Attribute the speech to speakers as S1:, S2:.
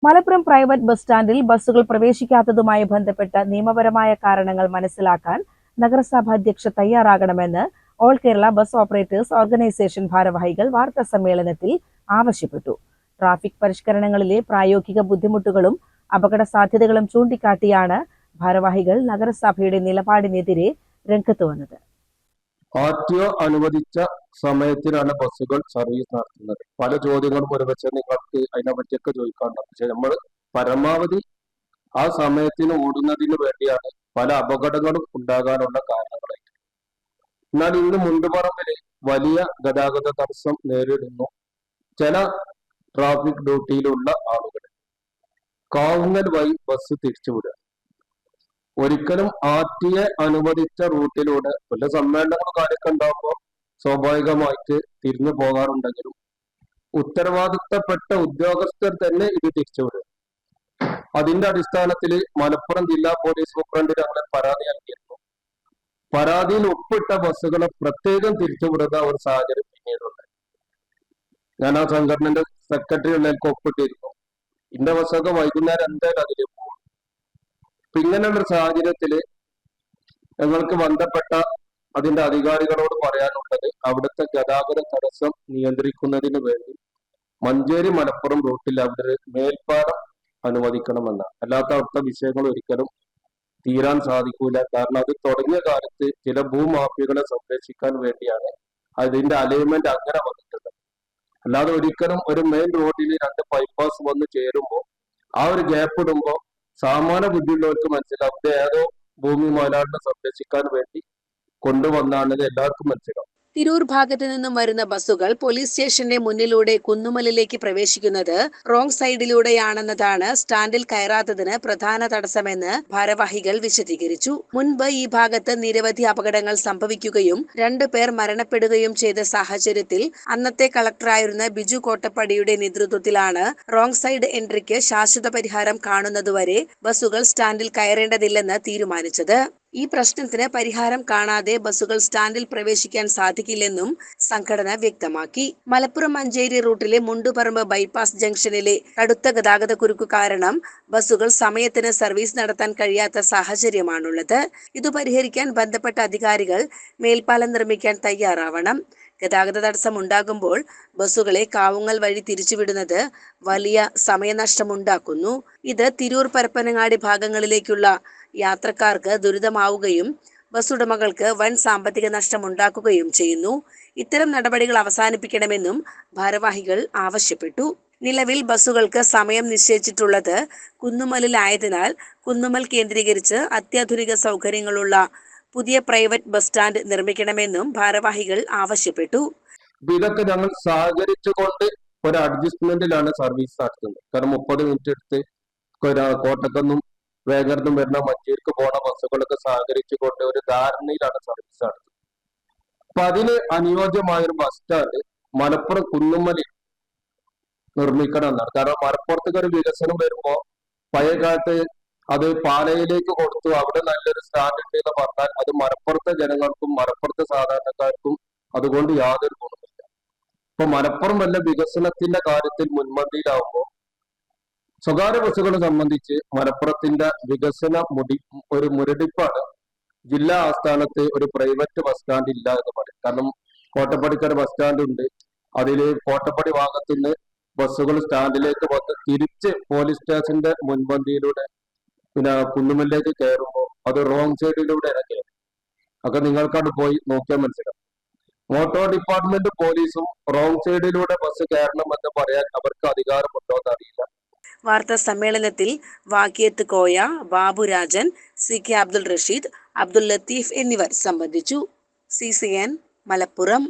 S1: Malappuram private bus സ്റ്റാൻഡിൽ ബസ്സുകൾ പ്രവേശിക്കാത്തതുമായി ബന്ധപ്പെട്ട നിയമപരമായ കാരണങ്ങൾ മനസ്സിലാക്കാൻ നഗരസഭ അധ്യക്ഷ തയ്യാറാകണമെന്ന് all Kerala bus operators organisation ഭാരവാഹികൾ വാർത്താസമ്മേളനത്തിൽ ആവശ്യപ്പെട്ടു. ട്രാഫിക് പരിഷ്കരണങ്ങളിലെ പ്രായോഗിക ബുദ്ധിമുട്ടുകളും അപകട സാധ്യതകളും ചൂണ്ടിക്കാട്ടിയാണ് ഭാരവാഹികൾ നഗരസഭയുടെ നിലപാടിനെതിരെ രംഗത്ത് വന്നത്.
S2: ആർടിഒ അനുവദിച്ച സമയത്തിലാണ് ബസ്സുകൾ സർവീസ് നടത്തുന്നത്. പല ചോദ്യങ്ങളും ഒരുപക്ഷെ നിങ്ങൾക്ക് അതിനെ പറ്റിയൊക്കെ ചോദിക്കാറുണ്ട്. പക്ഷെ നമ്മൾ പരമാവധി ആ സമയത്തിന് ഓടുന്നതിന് വേണ്ടിയാണ് പല അപകടങ്ങളും ഉണ്ടാകാനുള്ള കാരണങ്ങളായിട്ട്. എന്നാൽ ഇന്ന് മുണ്ടുപറമ്പില് വലിയ ഗതാഗത തടസ്സം നേരിടുന്നു ചില ട്രാഫിക് ഡ്യൂട്ടിയിലുള്ള ആളുകൾ. കാവുങ്ങൽ വഴി ബസ് തിരിച്ചുവിടുക. ഒരിക്കലും ആർടിഎ അനുവദിച്ച റൂട്ടിലൂടെ വല്ല സമ്മേളനങ്ങളും കാര്യമൊക്കെ ഉണ്ടാകുമ്പോൾ സ്വാഭാവികമായിട്ട് തിരിഞ്ഞു പോകാറുണ്ടെങ്കിലും ഉത്തരവാദിത്തപ്പെട്ട ഉദ്യോഗസ്ഥർ തന്നെ ഇത് തിരിച്ചുവിടും. അതിന്റെ അടിസ്ഥാനത്തിൽ മലപ്പുറം ജില്ലാ പോലീസ് സൂപ്രണ്ടിന് ഞങ്ങൾ പരാതി നൽകിയിരുന്നു. പരാതിയിൽ ഒപ്പിട്ട ബസ്സുകളെ പ്രത്യേകം തിരിച്ചുവിടുന്ന ഒരു സാഹചര്യം പിന്നീടുണ്ട്. ഞാൻ ആ സംഘടനയുടെ സെക്രട്ടറി ഉള്ളതിലേക്ക് ഒപ്പിട്ടിരുന്നു. ഇന്ന ബസ്സൊക്കെ വൈകുന്നേരം എന്തായാലും അതിൽ പോകും. ഇങ്ങനെയുള്ള സാഹചര്യത്തില് ഞങ്ങൾക്ക് ബന്ധപ്പെട്ട അതിന്റെ അധികാരികളോട് പറയാനുള്ളത് അവിടുത്തെ ഗതാഗത തടസ്സം നിയന്ത്രിക്കുന്നതിന് വേണ്ടി മഞ്ചേരി മലപ്പുറം റൂട്ടിൽ അവിടെ മേൽപ്പാലം അനുവദിക്കണമെന്ന. അല്ലാത്ത അവിടുത്തെ വിഷയങ്ങൾ ഒരിക്കലും തീരാൻ സാധിക്കൂല. കാരണം അത് തുടങ്ങിയ കാലത്ത് ചില ഭൂമാഫിയകളെ സംരക്ഷിക്കാൻ വേണ്ടിയാണ് അതിന്റെ അലൈൻമെന്റ് അങ്ങനെ വന്നിട്ടുള്ളത്. അല്ലാതെ ഒരിക്കലും ഒരു മെയിൻ റോഡിൽ രണ്ട് ബൈപ്പാസ് വന്ന് ചേരുമ്പോൾ ആ ഒരു ഗ്യാപ്പ് ഇടുമ്പോൾ സാമാന്യ ബുദ്ധിയുള്ളവർക്ക് മനസ്സിലാവും ഇത് ഏതോ ഭൂമി മുതലാളിനെ സംരക്ഷിക്കാൻ വേണ്ടി കൊണ്ടുവന്നാണെന്ന് എല്ലാവർക്കും മനസ്സിലാവും.
S3: തിരൂർ ഭാഗത്തു നിന്നും വരുന്ന ബസ്സുകൾ പോലീസ് സ്റ്റേഷന്റെ മുന്നിലൂടെ കുന്നുമലിലേക്ക് പ്രവേശിക്കുന്നത് റോങ് സൈഡിലൂടെയാണെന്നതാണ് സ്റ്റാൻഡിൽ കയറാത്തതിന് പ്രധാന തടസ്സമെന്ന് ഭാരവാഹികൾ വിശദീകരിച്ചു. മുൻപ് ഈ ഭാഗത്ത് നിരവധി അപകടങ്ങൾ സംഭവിക്കുകയും 2 പേർ മരണപ്പെടുകയും ചെയ്ത സാഹചര്യത്തിൽ അന്നത്തെ കളക്ടറായിരുന്ന ബിജു കോട്ടപ്പടിയുടെ നേതൃത്വത്തിലാണ് റോങ് സൈഡ് എൻട്രിക്ക് ശാശ്വത പരിഹാരം കാണുന്നതുവരെ ബസ്സുകൾ സ്റ്റാൻഡിൽ കയറേണ്ടതില്ലെന്ന് തീരുമാനിച്ചത്. ഈ പ്രശ്നത്തിന് പരിഹാരം കാണാതെ ബസ്സുകൾ സ്റ്റാൻഡിൽ പ്രവേശിക്കാൻ സാധിക്കില്ലെന്നും സംഘടന വ്യക്തമാക്കി. മലപ്പുറം മഞ്ചേരി റൂട്ടിലെ മുണ്ടുപറമ്പ് ബൈപ്പാസ് ജംഗ്ഷനിലെ കടുത്ത ഗതാഗതക്കുരുക്ക് കാരണം ബസ്സുകൾ സമയത്തിന് സർവീസ് നടത്താൻ കഴിയാത്ത സാഹചര്യമാണുള്ളത്. ഇത് പരിഹരിക്കാൻ ബന്ധപ്പെട്ട അധികാരികൾ മേൽപ്പാലം നിർമ്മിക്കാൻ തയ്യാറാവണം. ഗതാഗത തടസ്സം ഉണ്ടാകുമ്പോൾ ബസ്സുകളെ കാവുങ്ങൽ വഴി തിരിച്ചുവിടുന്നത് വലിയ സമയനഷ്ടമുണ്ടാക്കുന്നു. ഇത് തിരൂർ പരപ്പനങ്ങാടി ഭാഗങ്ങളിലേക്കുള്ള യാത്രക്കാർക്ക് ദുരിതമാവുകയും ബസ് ഉടമകൾക്ക് വൻ സാമ്പത്തിക നഷ്ടം ഉണ്ടാക്കുകയും ചെയ്യുന്നു. ഇത്തരം നടപടികൾ അവസാനിപ്പിക്കണമെന്നും ഭാരവാഹികൾ ആവശ്യപ്പെട്ടു. നിലവിൽ ബസ്സുകൾക്ക് സമയം നിശ്ചയിച്ചിട്ടുള്ളത് കുന്നുമലിലായതിനാൽ കുന്നുമൽ കേന്ദ്രീകരിച്ച് അത്യാധുനിക സൗകര്യങ്ങളുള്ള പുതിയ പ്രൈവറ്റ് ബസ് സ്റ്റാൻഡ് നിർമ്മിക്കണമെന്നും ഭാരവാഹികൾ ആവശ്യപ്പെട്ടു.
S2: ഇതൊക്കെ ഞങ്ങൾ സഹകരിച്ചുകൊണ്ട് ഒരു അഡ്ജസ്റ്റ്മെന്റിലാണ് സർവീസ് നടത്തുന്നത്. കാരണം 30 മിനിറ്റ് എടുത്ത് കോട്ടക്കുന്നും വേഗർന്നും വരുന്ന മഞ്ചേരിക്ക് പോണ ബസ്സുകളൊക്കെ സഹകരിച്ചുകൊണ്ട് ഒരു ധാരണയിലാണ് സർവീസ് നടത്തുന്നത്. അപ്പൊ അതിന് അനുയോജ്യമായൊരു ബസ് സ്റ്റാൻഡ് മലപ്പുറം കുന്നുമ്മലിൽ നിർമ്മിക്കണം എന്നാണ്. കാരണം മലപ്പുറത്തേക്ക് ഒരു വികസനം വരുമ്പോൾ പഴയ കാലത്ത് അത് പാലയിലേക്ക് കൊടുത്തു അവിടെ നല്ലൊരു സ്റ്റാൻഡ് ഉണ്ട് എന്ന് പറഞ്ഞാൽ അത് മലപ്പുറത്തെ ജനങ്ങൾക്കും മലപ്പുറത്തെ സാധാരണക്കാർക്കും അതുകൊണ്ട് യാതൊരു ഗുണമില്ല. ഇപ്പൊ മലപ്പുറം വല്ല വികസനത്തിന്റെ കാര്യത്തിൽ മുൻപന്തിയിലാവുമ്പോൾ സ്വകാര്യ ബസ്സുകളെ സംബന്ധിച്ച് മലപ്പുറത്തിന്റെ വികസന ഒരു മുരടിപ്പാണ് ജില്ലാ ആസ്ഥാനത്ത് ഒരു പ്രൈവറ്റ് ബസ് സ്റ്റാൻഡ് ഇല്ല എന്ന് പറയും. കാരണം കോട്ടപ്പടിക്കര ബസ് സ്റ്റാൻഡ് ഉണ്ട്. അതില് കോട്ടപ്പടി ഭാഗത്തുനിന്ന് ബസ്സുകൾ സ്റ്റാൻഡിലേക്ക് വന്ന് തിരിച്ച് പോലീസ് സ്റ്റേഷന്റെ മുൻപന്തിയിലൂടെ പിന്നെ കുന്നുമലിലേക്ക് കയറുമ്പോൾ അത് റോങ് സൈഡിലൂടെ ഇറങ്ങി. ഒക്കെ നിങ്ങൾക്കവിടെ പോയി നോക്കിയാൽ മനസ്സിലാവും. മോട്ടോർ ഡിപ്പാർട്ട്മെന്റ് പോലീസും റോങ് സൈഡിലൂടെ ബസ് കയറണമെന്ന് പറയാൻ അവർക്ക് അധികാരമുണ്ടോ എന്ന് അറിയില്ല.
S3: വാർത്താ സമ്മേളനത്തിൽ വാക്കിയത്ത് കോയ, ബാബുരാജൻ, CK അബ്ദുൾ റഷീദ്, അബ്ദുൾ ലത്തീഫ് എന്നിവർ സംബന്ധിച്ചു. CCN മലപ്പുറം.